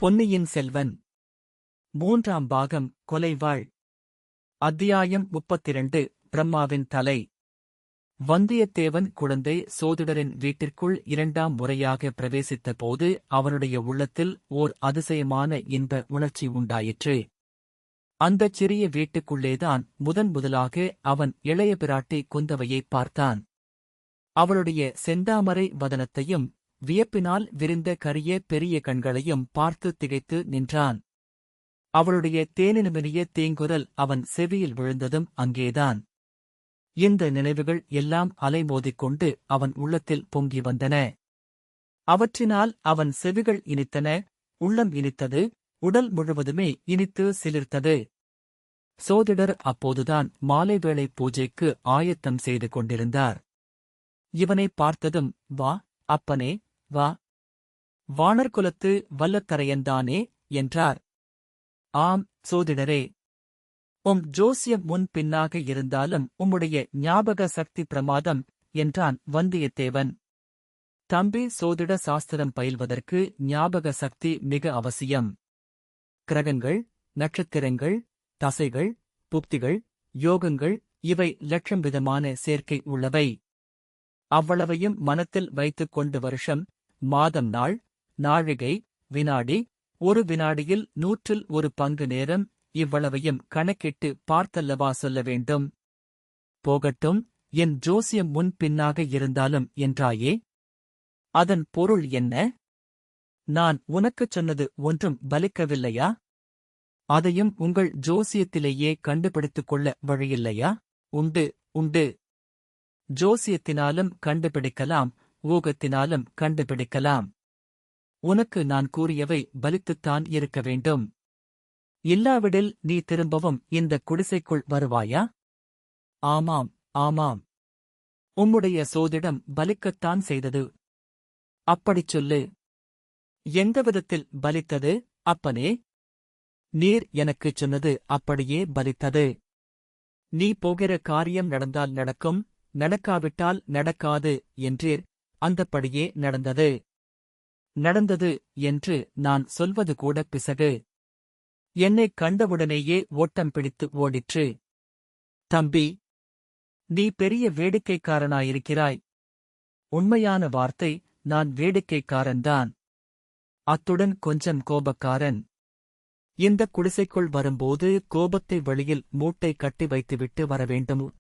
பொன்னியின் செல்வன் மூன்றாம் பாகம் கொலைவாள். அத்தியாயம் 32. பிரம்மாவின் தலை. வந்தியத்தேவன் குழந்தை சோதிடரின் வீட்டிற்குள் இரண்டாம் முறையாக பிரவேசித்த போது அவனுடைய உள்ளத்தில் ஓர் அதிசயமான இன்ப உணர்ச்சி உண்டாயிற்று. அந்தச் சிறிய வீட்டுக்குள்ளேதான் முதலாக அவன் இளைய பிராட்டி குந்தவையைப் பார்த்தான். அவளுடைய செந்தாமரை வதனத்தையும் வியப்பினால் விரிந்த கரிய பெரிய கண்களையும் பார்த்து திகைத்து நின்றான். அவளுடைய தேனினுமினிய தேங்குரல் அவன் செவியில் விழுந்ததும் அங்கேதான். இந்த நினைவுகள் எல்லாம் அலைமோதிக்கொண்டு அவன் உள்ளத்தில் பொங்கி வந்தன. அவற்றினால் அவன் செவிகள் இனித்தன, உள்ளம் இனித்தது, உடல் முழுவதுமே இனித்து சிலிர்த்தது. சோதிடர் அப்போதுதான் மாலை வேளை பூஜைக்கு ஆயத்தம் செய்து கொண்டிருந்தார். இவனை பார்த்ததும், "வா அப்பனே, வா. வாணர்குலத்து வல்லத்தரையன்தானே?" என்றார். "ஆம் சோதிடரே. உம் ஜோசியம் முன் பின்னாக இருந்தாலும் உம்முடைய ஞாபக சக்தி பிரமாதம்" என்றான் வந்தியத்தேவன். "தம்பி, சோதிட சாஸ்திரம் பயில்வதற்கு ஞாபக சக்தி மிக அவசியம். கிரகங்கள், நட்சத்திரங்கள், தசைகள், புக்திகள், யோகங்கள் இவை லட்சம் விதமான சேர்க்கை உள்ளவை. அவ்வளவையும் மனத்தில் வைத்துக் கொண்டு வருஷம், மாதம், நாள், நாழிகை, வினாடி, ஒரு வினாடியில் 100 பங்கு நேரம் இவ்வளவையும் கணக்கிட்டு பார்த்தல்லவா சொல்ல வேண்டும். போகட்டும், என் ஜோசியம் முன் பின்னாக இருந்தாலும் என்றாயே, அதன் பொருள் என்ன? நான் உனக்குச் சொன்னது ஒன்றும் பலிக்கவில்லையா? அதையும் உங்கள் ஜோசியத்திலேயே கண்டுபிடித்துக் கொள்ள வழியில்லையா? உண்டு, உண்டு. ஜோசியத்தினாலும் கண்டுபிடிக்கலாம், ஊகத்தினாலும் கண்டுபிடிக்கலாம். உனக்கு நான் கூறியவை பலித்துத்தான் இருக்க வேண்டும். இல்லாவிடில் நீ திரும்பவும் இந்த குடிசைக்குள் வருவாயா? ஆமாம், ஆமாம். உம்முடைய சோதிடம் பலிக்கத்தான் செய்தது. அப்படிச் சொல்லு. எந்த விதத்தில் பலித்தது, அப்பனே? நீர் எனக்குச் சொன்னது அப்படியே பலித்தது. நீ போகிற காரியம் நடந்தால் நடக்கும், நடக்காவிட்டால் நடக்காது என்றீர். அந்தப்படியே நடந்தது. நடந்தது என்று நான் சொல்வது கூட பிசகு. என்னைக் கண்டவுடனேயே ஓட்டம் பிடித்து ஓடிற்று. தம்பி, நீ பெரிய வேடிக்கைக்காரனாயிருக்கிறாய். உண்மையான வார்த்தை, நான் வேடிக்கைக்காரன்தான். அத்துடன் கொஞ்சம் கோபக்காரன். இந்த குடிசைக்குள் வரும்போது கோபத்தை வெளியில் மூட்டை கட்டி வைத்துவிட்டு வரவேண்டும்.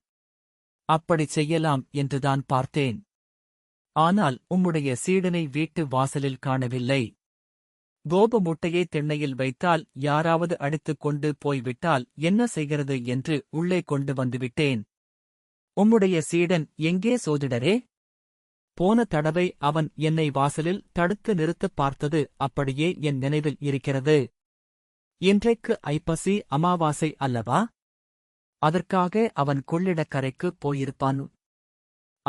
அப்படிச் செய்யலாம் என்றுதான் பார்த்தேன். ஆனால் உம்முடைய சீடனை வீட்டு வாசலில் காணவில்லை. கோப மூட்டையை திண்ணையில் வைத்தால் யாராவது அடித்துக் கொண்டு போய்விட்டால் என்ன செய்கிறது என்று உள்ளே கொண்டு வந்துவிட்டேன். உம்முடைய சீடன் எங்கே சோதிடரே? போன தடவை அவன் என்னை வாசலில் தடுத்து நிறுத்தப் பார்த்தது அப்படியே என் நினைவில் இருக்கிறது. இன்றைக்கு ஐப்பசி அமாவாசை அல்லவா? அதற்காக அவன் கொள்ளிடக்கரைக்குப் போயிருப்பான்.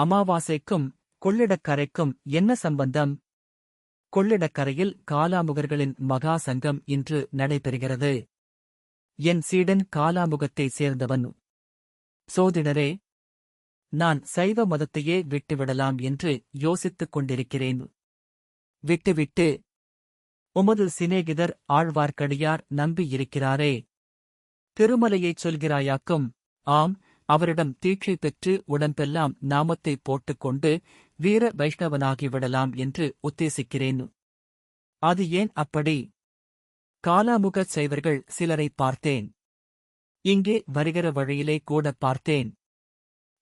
அமாவாசைக்கும் கொள்ளிடக்கரைக்கும் என்ன சம்பந்தம்? கொள்ளிடக்கரையில் காலாமுகர்களின் மகா சங்கம் இன்று நடைபெறுகிறது. என் சீடன் காலாமுகத்தைச் சேர்ந்தவன். சோதிடரே, நான் சைவ மதத்தையே விட்டுவிடலாம் என்று யோசித்துக் கொண்டிருக்கிறேன். விட்டுவிட்டு உமது சிநேகிதர் ஆழ்வார்க்கடியார் நம்பியிருக்கிறாரே, திருமலையைச் சொல்கிறாயாக்கும்? ஆம், அவரிடம் தீட்சை பெற்று உடம்பெல்லாம் நாமத்தைப் போட்டுக்கொண்டு வீர வைஷ்ணவனாகிவிடலாம் என்று உத்தேசிக்கிறேன். அது ஏன் அப்படி? காலாமுகச் சைவர்கள் சிலரை பார்த்தேன். இங்கே வருகிற வழியிலே கூட பார்த்தேன்.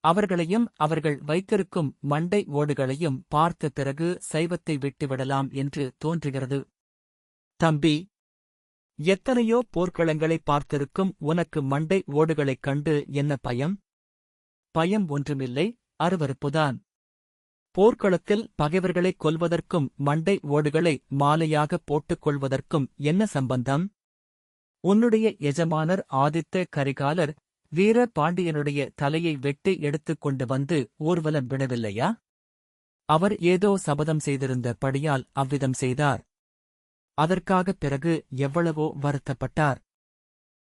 அவர்களையும் அவர்கள் வைத்திருக்கும் மண்டை ஓடுகளையும் பார்த்த பிறகு சைவத்தை விட்டுவிடலாம் என்று தோன்றுகிறது. தம்பி, எத்தனையோ போர்க்களங்களைப் பார்த்திருக்கும் உனக்கு மண்டை ஓடுகளைக் கண்டு என்ன பயம்? பயம் ஒன்றுமில்லை, அருவருப்புதான். போர்க்களத்தில் பகைவர்களைக் கொல்வதற்கும் மண்டை ஓடுகளை மாலையாகப் போட்டுக் கொள்வதற்கும் என்ன சம்பந்தம்? உன்னுடைய எஜமானர் ஆதித்த கரிகாலர் வீர பாண்டியனுடைய தலையை வெட்டி எடுத்துக் கொண்டு வந்து ஊர்வலம் விடவில்லையா? அவர் ஏதோ சபதம் செய்திருந்த படியால் அவ்விதம் செய்தார். அதற்காகப் பிறகு எவ்வளவோ வருத்தப்பட்டார்.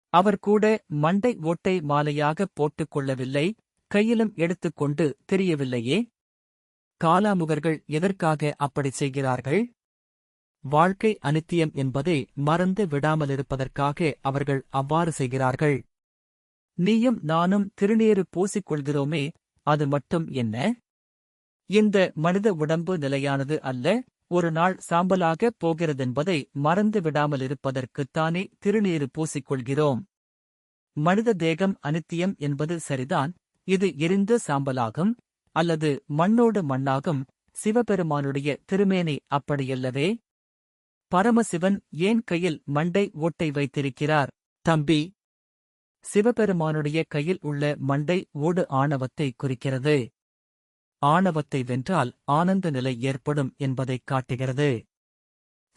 அவர் கூட மண்டை ஓட்டை மாலையாகப் போட்டுக் கொள்ளவில்லை, கையிலும் எடுத்துக்கொண்டு திரியவில்லையே. காலாமுகர்கள் எதற்காக அப்படிச் செய்கிறார்கள்? வாழ்க்கை அனித்தியம் என்பதை மறந்து விடாமலிருப்பதற்காக அவர்கள் அவ்வாறு செய்கிறார்கள். நீயும் நானும் திருநீறு பூசிக்கொள்கிறோமே, அது மட்டும் என்ன? இந்த மனித உடம்பு நிலையானது அல்ல, ஒரு நாள் சாம்பலாகப் போகிறதென்பதை மறந்து விடாமலிருப்பதற்குத்தானே திருநீறு பூசிக்கொள்கிறோம். மனித தேகம் அனித்தியம் என்பது சரிதான், இது எரிந்து சாம்பலாகும், அல்லது மண்ணோடு மண்ணாகும். சிவபெருமானுடைய திருமேனி அப்படியல்லவே? பரமசிவன் ஏன் கையில் மண்டை ஓட்டை வைத்திருக்கிறார்? தம்பி, சிவபெருமானுடைய கையில் உள்ள மண்டை ஓடு ஆணவத்தை குறிக்கிறது. ஆணவத்தை வென்றால் ஆனந்த நிலை ஏற்படும் என்பதைக் காட்டுகிறது.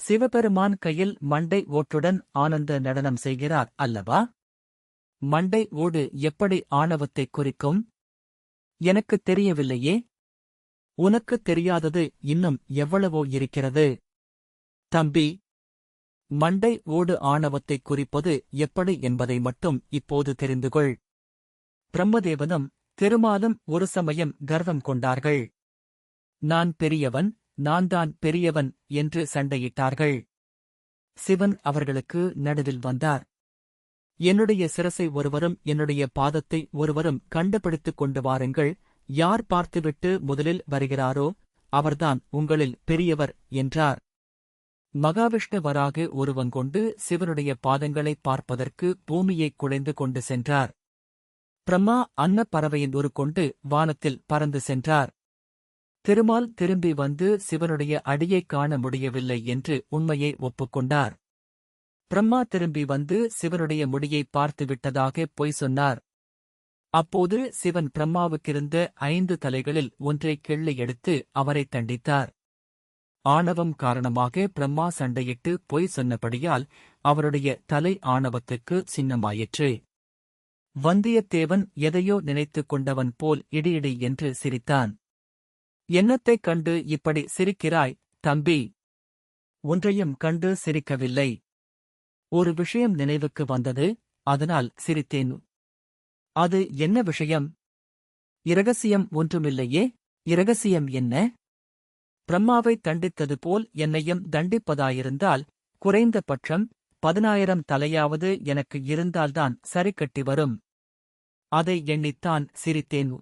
சிவபெருமான் கையில் மண்டை ஓட்டுடன் ஆனந்த நடனம் செய்கிறார் அல்லவா? மண்டை ஓடு எப்படி ஆணவத்தைக் குறிக்கும்? எனக்குத் தெரியவில்லையே. உனக்குத் தெரியாதது இன்னும் எவ்வளவோ இருக்கிறது. தம்பி, மண்டை ஓடு ஆணவத்தைக் குறிப்பது எப்படி என்பதை மட்டும் இப்போது தெரிந்துகொள். பிரம்மதேவனும் திருமாலும் ஒரு சமயம் கர்வம் கொண்டார்கள். நான் பெரியவன், நான்தான் பெரியவன் என்று சண்டையிட்டார்கள். சிவன் அவர்களுக்கு நடுவில் வந்தார். என்னுடைய சிரசை ஒருவரும் என்னுடைய பாதத்தை ஒருவரும் கண்டுபிடித்துக் கொண்டு வாருங்கள், யார் பார்த்துவிட்டு முதலில் வருகிறாரோ அவர்தான் உங்களில் பெரியவர் என்றார். மகாவிஷ்ணு வராக உருவங்கொண்டு சிவனுடைய பாதங்களை பார்ப்பதற்கு பூமியைக் குடைந்து கொண்டு சென்றார். பிரம்மா அன்னப்பறவையின் ஒரு கொண்டு வானத்தில் பறந்து சென்றார். திருமால் திரும்பி வந்து சிவனுடைய அடியைக் காண முடியவில்லை என்று உண்மையை ஒப்புக்கொண்டார். பிரம்மா திரும்பி வந்து சிவனுடைய முடியை பார்த்துவிட்டதாக பொய் சொன்னார். அப்போது சிவன் பிரம்மாவுக்கிருந்த 5 தலைகளில் ஒன்றை கிள்ளி எடுத்து அவரை தண்டித்தார். ஆணவம் காரணமாக பிரம்மா சண்டையிட்டு பொய் சொன்னபடியால் அவருடைய தலை ஆணவத்துக்கு சின்னமாயிற்று. வந்தியத்தேவன் எதையோ நினைத்துக் கொண்டவன் போல் இடி என்று சிரித்தான். என்னத்தைக் கண்டு இப்படி சிரிக்கிறாய், தம்பி? ஒன்றையும் கண்டு சிரிக்கவில்லை. ஒரு விஷயம் நினைவுக்கு வந்தது, அதனால் சிரித்தேன். அது என்ன விஷயம்? இரகசியம் ஒன்றுமில்லையே. இரகசியம் என்ன? பிரம்மாவை தண்டித்தது போல் என்னையும் தண்டிப்பதாயிருந்தால் குறைந்த பட்சம் 10,000 தலையாவது எனக்கு இருந்தால்தான் சரிக்கட்டி வரும். அதை எண்ணித்தான் சிரித்தேன்.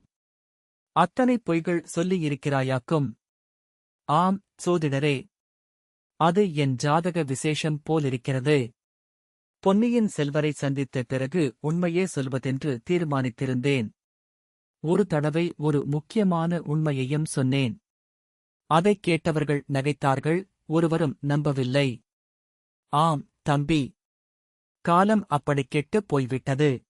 அத்தனை பொய்கள் சொல்லியிருக்கிறாயாக்கும். ஆம் சோதிடரே, அது என் ஜாதக விசேஷம் போலிருக்கிறது. பொன்னியின் செல்வரை சந்தித்த பிறகு உண்மையே சொல்வதென்று தீர்மானித்திருந்தேன். ஒரு தடவை ஒரு முக்கியமான உண்மையையும் சொன்னேன். அதைக் கேட்டவர்கள் நகைத்தார்கள், ஒருவரும் நம்பவில்லை. ஆம் தம்பி, காலம் அப்படி கெட்டுப் போய்விட்டது.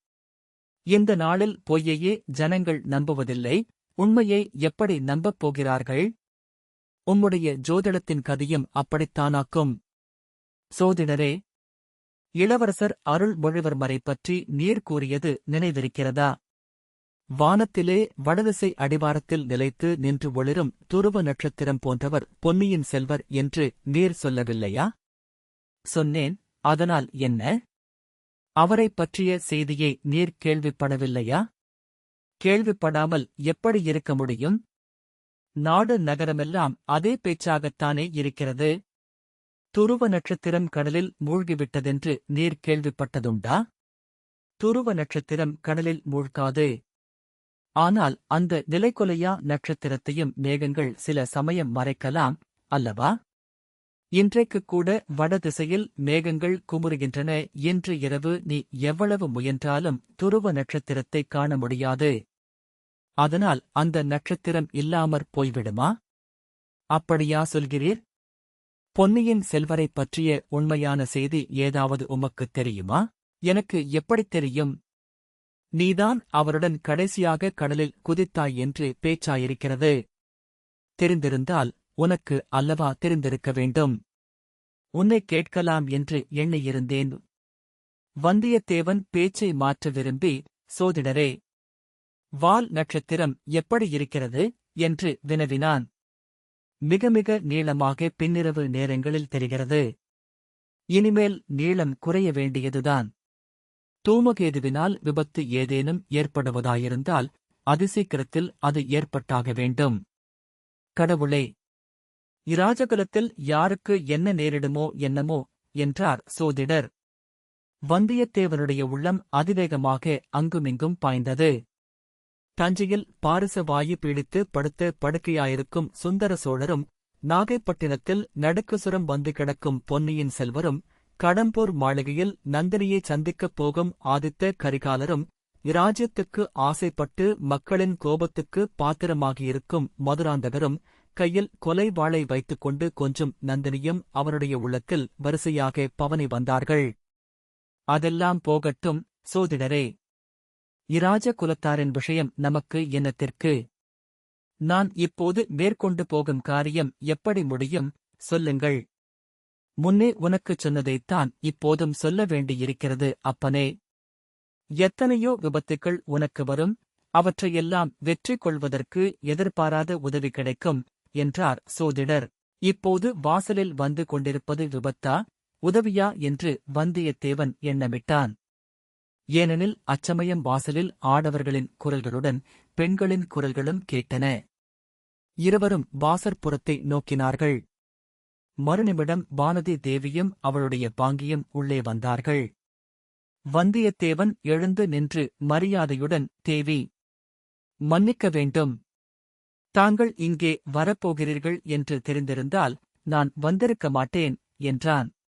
இந்த நாளில் பொய்யையே ஜனங்கள் நம்புவதில்லை, உண்மையை எப்படி நம்பப் போகிறார்கள்? உம்முடைய ஜோதிடத்தின் கதையும் அப்படித்தானாக்கும். சோதிடரே, இளவரசர் அருள்மொழிவர்மரை பற்றி நீர் கூறியது நினைவிருக்கிறதா? வானத்திலே வடதிசை அடிவாரத்தில் நிலைத்து நின்று ஒளிரும் துருவ நட்சத்திரம் போன்றவர் பொன்னியின் செல்வர் என்று நீர் சொல்லவில்லையா? சொன்னேன். அதனால் என்ன? அவரைப் பற்றிய செய்தியை நீர் கேள்விப்படவில்லையா? கேள்விப்படாமல் எப்படி இருக்க முடியும்? நாடு நகரமெல்லாம் அதே பேச்சாகத்தானே இருக்கிறது. துருவ நட்சத்திரம் கடலில் மூழ்கிவிட்டதென்று நீர் கேள்விப்பட்டதுண்டா? துருவ நட்சத்திரம் கடலில் மூழ்காது. ஆனால் அந்த நிலைகொலையா நட்சத்திரத்தையும் மேகங்கள் சில சமயம் மறைக்கலாம் அல்லவா? இன்றைக்குக் கூட வடதிசையில் மேகங்கள் குமுறுகின்றன. இன்று இரவு நீ எவ்வளவு முயன்றாலும் துருவ நட்சத்திரத்தைக் காண முடியாது. அதனால் அந்த நட்சத்திரம் இல்லாமற் போய்விடுமா? அப்படியா சொல்கிறீர்? பொன்னியின் செல்வரைப் பற்றிய உண்மையான செய்தி ஏதாவது உமக்குத் தெரியுமா? எனக்கு எப்படித் தெரியும்? நீதான் அவருடன் கடைசியாக கடலில் குதித்தாய் என்று பேச்சாயிருக்கிறது. தெரிந்திருந்தால் உனக்கு அல்லவா தெரிந்திருக்க வேண்டும். உன்னைக் கேட்கலாம் என்று எண்ணியிருந்தேன். வந்தியத்தேவன் பேச்சை மாற்ற விரும்பி, சோதிடரே, வால் நட்சத்திரம் எப்படி இருக்கிறது என்று வினவினான். மிக மிக நீளமாக பின்னிரவு நேரங்களில் தெரிகிறது. இனிமேல் நீளம் குறைய வேண்டியதுதான். தூமகேதுவினால் விபத்து ஏதேனும் ஏற்படுவதாயிருந்தால் அதிசீக்கிரத்தில் அது ஏற்பட்டாக வேண்டும். கடவுளே, இராஜகுலத்தில் யாருக்கு என்ன நேரிடுமோ என்னமோ என்றார் சோதிடர். வந்தியத்தேவனுடைய உள்ளம் அதிவேகமாக அங்குமிங்கும் பாய்ந்தது. தஞ்சையில் பாரிச வாயு பீடித்து படுத்த படுக்கையாயிருக்கும் சுந்தர சோழரும், நாகைப்பட்டினத்தில் நடுக்குசுரம் வந்து கிடக்கும் பொன்னியின் செல்வரும், கடம்பூர் மாளிகையில் நந்தினியை சந்திக்கப் போகும் ஆதித்த கரிகாலரும், இராஜ்யத்துக்கு ஆசைப்பட்டு மக்களின் கோபத்துக்கு பாத்திரமாகியிருக்கும் மதுராந்தகரும், கையில் கொலை வாளை வைத்துக் கொண்டு கொஞ்சும் நந்தினியும் அவனுடைய உள்ளத்தில் வரிசையாக பவனி வந்தார்கள். அதெல்லாம் போகட்டும் சோதிடரே. இராஜ குலத்தாரின் விஷயம் நமக்கு என்னத்திற்கு? நான் இப்போது மேற்கொண்டு போகும் காரியம் எப்படி முடியும், சொல்லுங்கள். முன்னே உனக்குச் சொன்னதைத்தான் இப்போதும் சொல்ல வேண்டியிருக்கிறது அப்பனே. எத்தனையோ விபத்துக்கள் உனக்கு வரும், அவற்றையெல்லாம் வெற்றி கொள்வதற்கு எதிர்பாராத உதவி கிடைக்கும் என்றார் சோதிடர். இப்போது வாசலில் வந்து கொண்டிருப்பது விபத்தா, உதவியா என்று வந்தியத்தேவன் எண்ணமிட்டான். ஏனெனில் அச்சமயம் வாசலில் ஆடவர்களின் குரல்களுடன் பெண்களின் குரல்களும் கேட்டன. இருவரும் வாசற்புறத்தை நோக்கினார்கள். மறுநிமிடம் வானதி தேவியும் அவளுடைய பாங்கியும் உள்ளே வந்தார்கள். வந்தியத்தேவன் எழுந்து நின்று மரியாதையுடன், தேவி, மன்னிக்க வேண்டும். தாங்கள் இங்கே வரப்போகிறீர்கள் என்று தெரிந்திருந்தால் நான் வந்திருக்க மாட்டேன் என்றான்.